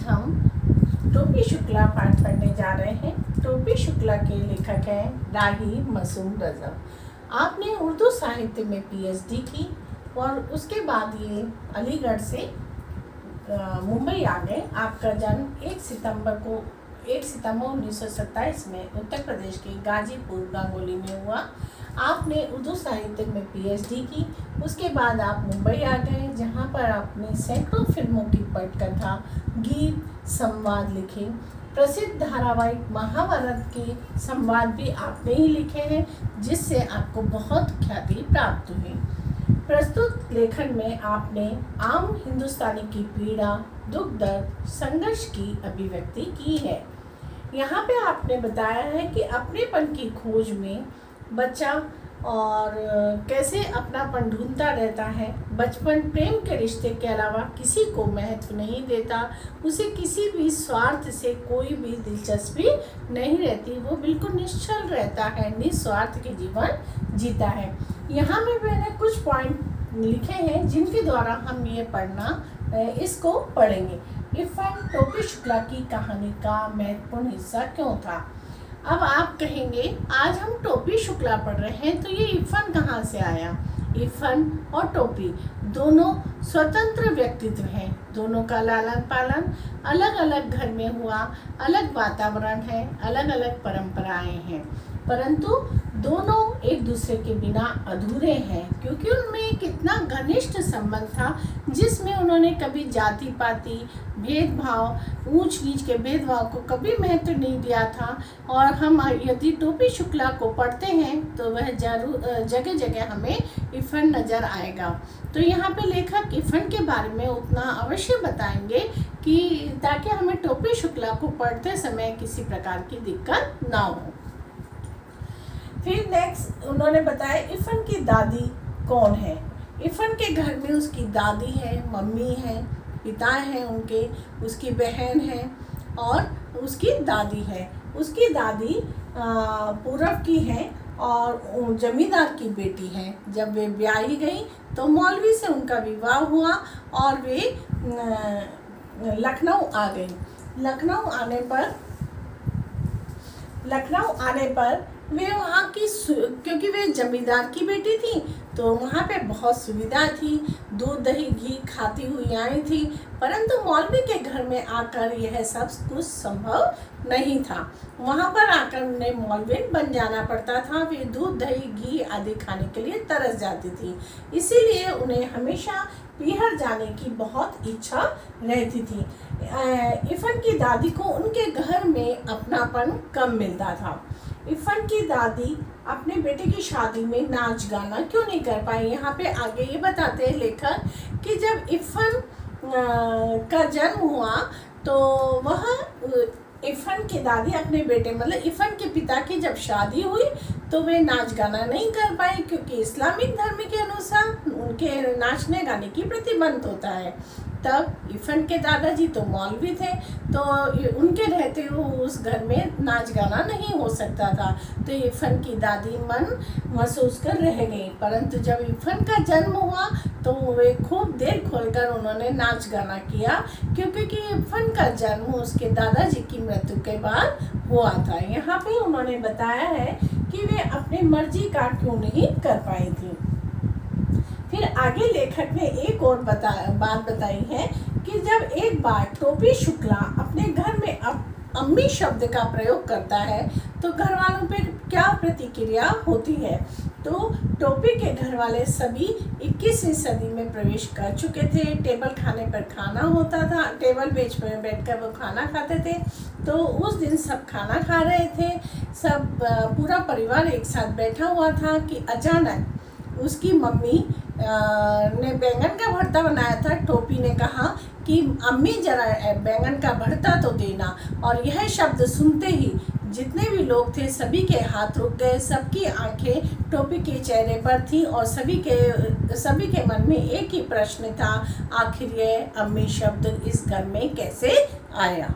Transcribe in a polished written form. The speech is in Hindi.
हम टोपी शुक्ला पाठ पढ़ने जा रहे हैं। टोपी शुक्ला के लेखक हैं राही मासूम रज़ा। आपने उर्दू साहित्य में पीएचडी की और उसके बाद ये अलीगढ़ से मुंबई आ गए। आपका जन्म 1 सितंबर 1927 में उत्तर प्रदेश के गाजीपुर गांगोली में हुआ। आपने उर्दू साहित्य में पीएचडी की। उसके बाद आप मुंबई आ गए, जहां पर आपने सैकड़ों फिल्मों की पटकथा, गीत, संवाद लिखे। प्रसिद्ध धारावाहिक महाभारत के संवाद भी आपने ही लिखे हैं, जिससे आपको बहुत ख्याति प्राप्त हुई। प्रस्तुत लेखन में आपने आम हिंदुस्तानी की पीड़ा, दुख दर्द, संघर्ष की अभिव्यक्ति की है। यहाँ पे आपने बताया है कि अपनेपन की खोज में बच्चा और कैसे अपनापन ढूंढता रहता है। बचपन प्रेम के रिश्ते के अलावा किसी को महत्व नहीं देता, उसे किसी भी स्वार्थ से कोई भी दिलचस्पी नहीं रहती। वो बिल्कुल निश्चल रहता है, निस्वार्थ के जीवन जीता है। यहाँ में मैंने कुछ पॉइंट लिखे हैं जिनके द्वारा हम इसको पढ़ेंगे। इरफान टोपी शुक्ला की कहानी का महत्वपूर्ण हिस्सा क्यों था? अब आप कहेंगे आज हम टोपी शुक्ला पढ़ रहे हैं, तो ये इरफान कहाँ से आया? इरफान और टोपी दोनों स्वतंत्र व्यक्तित्व हैं। दोनों का लालन पालन अलग अलग घर में हुआ, अलग वातावरण है, अलग अलग परंपराएं हैं, परंतु दोनों एक दूसरे के बिना अधूरे हैं, क्योंकि उनमें एक इतना घनिष्ठ संबंध था जिसमें उन्होंने कभी जाति पाति भेदभाव, ऊंच नीच के भेदभाव को कभी महत्व नहीं दिया था। और हम यदि टोपी शुक्ला को पढ़ते हैं तो वह जगह जगह हमें इरफान नज़र आएगा। तो यहाँ पे लेखक इरफान के बारे में उतना अवश्य बताएंगे कि ताकि हमें टोपी शुक्ला को पढ़ते समय किसी प्रकार की दिक्कत ना हो। फिर नेक्स्ट उन्होंने बताया इरफान की दादी कौन है। इरफान के घर में उसकी दादी है, मम्मी है, पिता है उनके, उसकी बहन है और उसकी दादी है। उसकी दादी पूरब की है और जमींदार की बेटी है। जब वे ब्याही गई तो मौलवी से उनका विवाह हुआ और वे लखनऊ आ गई। लखनऊ आने पर वे वहाँ की, क्योंकि वे जमींदार की बेटी थी तो वहाँ पे बहुत सुविधा थी, दूध दही घी खाती हुई आई थी, परंतु मौलवी के घर में आकर यह सब कुछ संभव नहीं था। वहाँ पर आकर उन्हें मौलवी बन जाना पड़ता था। वे दूध दही घी आदि खाने के लिए तरस जाती थी, इसीलिए उन्हें हमेशा पीहर जाने की बहुत इच्छा रहती थी। इरफान की दादी को उनके घर में अपनापन कम मिलता था। इरफान की दादी अपने बेटे की शादी में नाच गाना क्यों नहीं कर पाई? यहाँ पे आगे ये बताते हैं लेखक कि जब इरफान का जन्म हुआ तो वह इरफान की दादी अपने बेटे मतलब इरफान के पिता की जब शादी हुई तो वे नाच गाना नहीं कर पाई, क्योंकि इस्लामिक धर्म के अनुसार उनके नाचने गाने की प्रतिबंध होता है। तब इरफान के दादाजी तो मौलवी थे, तो उनके रहते हुए उस घर में नाच गाना नहीं हो सकता था। तो इरफान की दादी मन महसूस कर रह गई, परंतु जब इरफान का जन्म हुआ तो वे खूब देर खोलकर उन्होंने नाच गाना किया, क्योंकि इरफान का जन्म उसके दादाजी की मृत्यु के बाद हुआ था। यहाँ पे उन्होंने बताया है कि वे अपनी मर्जी का क्यों नहीं कर पाई थी। फिर आगे लेखक ने एक और बात बताई है कि जब एक बार टोपी शुक्ला अपने घर में अम्मी शब्द का प्रयोग करता है तो घर वालों पे क्या प्रतिक्रिया होती है। तो टोपी के घर वाले सभी 21वीं सदी में प्रवेश कर चुके थे। टेबल खाने पर खाना होता था, टेबल बेंच पर बैठकर वो खाना खाते थे। तो उस दिन सब खाना खा रहे थे, सब पूरा परिवार एक साथ बैठा हुआ था कि अचानक उसकी मम्मी ने बैंगन का भरता बनाया था। टोपी ने कहा कि अम्मी जरा बैंगन का भरता तो देना, और यह शब्द सुनते ही जितने भी लोग थे सभी के हाथ रुक गए, सबकी आंखें टोपी के चेहरे पर थी और सभी के मन में एक ही प्रश्न था, आखिर यह अम्मी शब्द इस घर में कैसे आया।